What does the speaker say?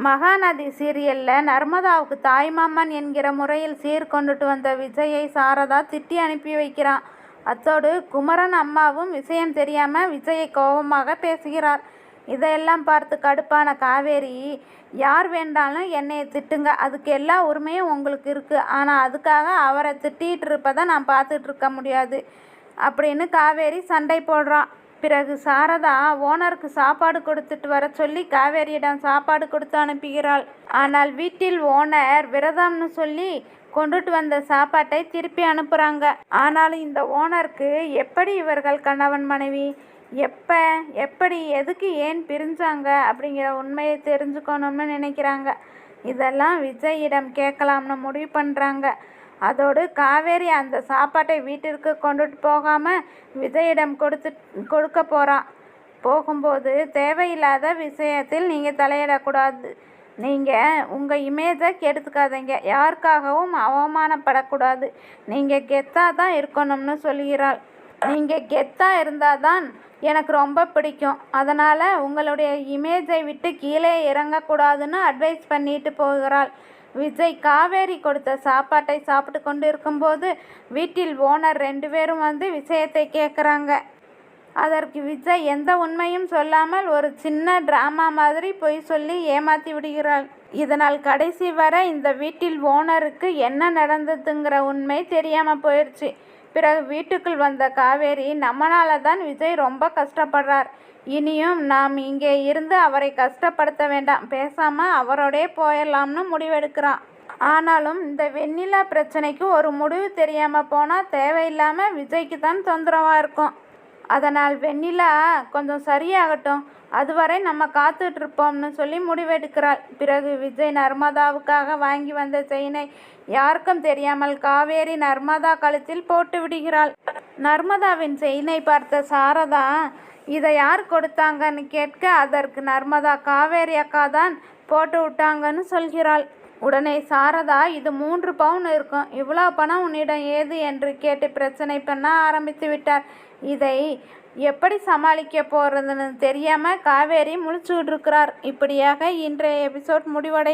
மகாநதி சீரியலில் நர்மதாவுக்கு தாய்மாமன் என்கிற முறையில் சீர் கொண்டுட்டு வந்த விஜயை சாரதா திட்டி அனுப்பி வைக்கிறான். அத்தோடு குமரன் அம்மாவும் விஷயம் தெரியாமல் விஜயை கோபமாக பேசுகிறார். இதையெல்லாம் பார்த்து கடுப்பான காவேரி, யார் வேண்டாலும் என்னையை திட்டுங்க, அதுக்கு எல்லா உரிமையும் உங்களுக்கு இருக்குது, ஆனால் அதுக்காக அவரை திட்டிகிட்டு இருப்பதை நான் பார்த்துட்டு இருக்க முடியாது அப்படின்னு காவேரி சண்டை போடுறான். பிறகு சாரதா ஓனருக்கு சாப்பாடு கொடுத்துட்டு வர சொல்லி காவேரியிடம் சாப்பாடு கொடுத்து அனுப்புகிறாள். ஆனால் வீட்டில் ஓனர் விரதம்னு சொல்லி கொண்டுட்டு வந்த சாப்பாட்டை திருப்பி அனுப்புகிறாங்க. ஆனாலும் இந்த ஓனருக்கு எப்படி இவர்கள் கணவன் மனைவி, எப்படி எதுக்கு ஏன் பிரிஞ்சாங்க அப்படிங்கிற உண்மையை தெரிஞ்சுக்கணும்னு நினைக்கிறாங்க. இதெல்லாம் விஜயிடம் கேட்கலாம்னு முடிவு பண்ணுறாங்க. அதோடு காவேரி அந்த சாப்பாட்டை வீட்டிற்கு கொண்டுட்டு போகாமல் விஜயிடம் கொடுக்க போகிறான். போகும்போது தேவையில்லாத விஷயத்தில் நீங்கள் தலையிடக்கூடாது, நீங்கள் உங்கள் இமேஜை கெடுத்துக்காதீங்க, யாருக்காகவும் அவமானப்படக்கூடாது, நீங்கள் கெத்தாக தான் இருக்கணும்னு சொல்கிறாள். நீங்கள் கெத்தாக இருந்தால் தான் எனக்கு ரொம்ப பிடிக்கும், அதனால் உங்களுடைய இமேஜை விட்டு கீழே இறங்கக்கூடாதுன்னு அட்வைஸ் பண்ணிட்டு போகிறாள். விஜய் காவேரி கொடுத்த சாப்பாட்டை சாப்பிட்டு கொண்டு இருக்கும்போது வீட்டில் ஓனர் 2 பேரும் வந்து விஷயத்தை கேட்குறாங்க. அதற்கு விஜய் எந்த உண்மையும் சொல்லாமல் ஒரு சின்ன ட்ராமா மாதிரி பொய் சொல்லி ஏமாற்றி விடுகிறாள். இதனால் கடைசி வரை இந்த வீட்டில் ஓனருக்கு என்ன நடந்ததுங்கிற உண்மை தெரியாமல் போயிடுச்சு. பிறகு வீட்டுக்குள் வந்த காவேரி, நம்மளால தான் விஜய் ரொம்ப கஷ்டப்படுறார், இனியும் நாம் இங்கே இருந்து அவரை கஷ்டப்படுத்த வேண்டாம், பேசாமல் அவரோடே போயிடலாம்னு முடிவெடுக்கிறான். ஆனாலும் இந்த வெண்ணிலா பிரச்சனைக்கு ஒரு முடிவு தெரியாமல் போனால் தேவையில்லாமல் விஜய்க்கு தான் தொந்தரவாக இருக்கும். அதனால் வெண்ணிலா கொஞ்சம் சரியாகட்டும், அதுவரை நம்ம காத்துட்ருப்போம்னு சொல்லி முடிவெடுக்கிறாள். பிறகு விஜய் நர்மதாவுக்காக வாங்கி வந்த செயினை யாருக்கும் தெரியாமல் காவேரி நர்மதா கழுத்தில் போட்டு விடுகிறாள். நர்மதாவின் செயினை பார்த்த சாரதா, இதை யார் கொடுத்தாங்கன்னு கேட்க, அதற்கு நர்மதா காவேரி அக்கா தான் போட்டு விட்டாங்கன்னு சொல்கிறாள். உடனே சாரதா, இது 3 பவுன் இருக்கும், இவ்வளோ பணம் உன்னிடம் ஏது என்று கேட்டு பிரச்சனை பண்ண ஆரம்பித்து விட்டார். இதை எப்படி சமாளிக்க போகிறதுன்னு தெரியாமல் காவேரி முழிச்சுட்டு இருக்கிறார். இப்படியாக இன்றைய எபிசோட் முடிவடை